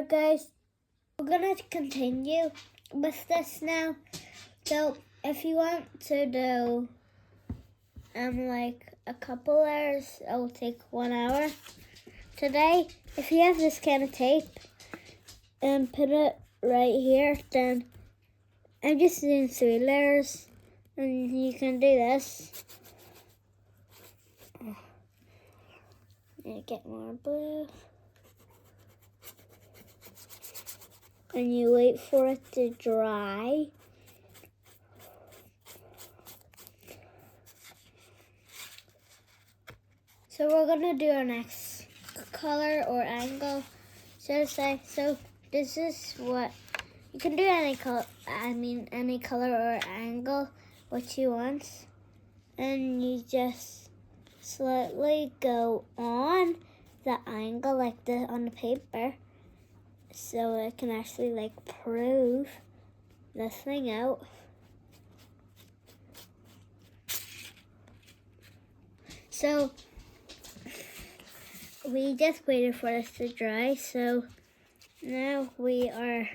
Alright guys, we're gonna continue with this now. So if you want to do like a couple hours, it will take 1 hour. Today, if you have this kind of tape and put it right here, then I'm just doing 3 layers and you can do this. And get more blue. And you wait for it to dry. So we're gonna do our next color or angle, so to say. So this is what you can do, any color. Any color or angle what you want, and you just slightly go on the angle like this on the paper, so it can actually like prove this thing out. So we just waited for this to dry, so now we are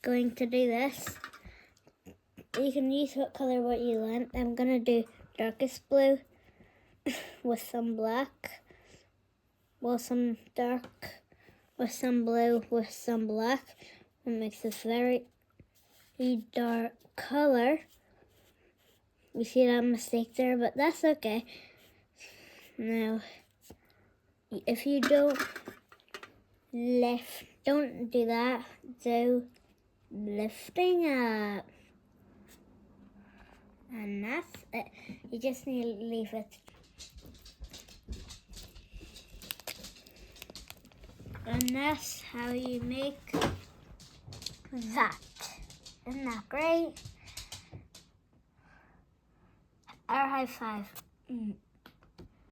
going to do this. You can use what color what you want. I'm gonna do darkest blue with some black, well, some dark with some blue with some black. It makes this very dark color. You see that mistake there, but that's okay. Now, if you don't do that, do lifting up. And that's it. You just need to leave it. And that's how you make that. Isn't that great? Our high five.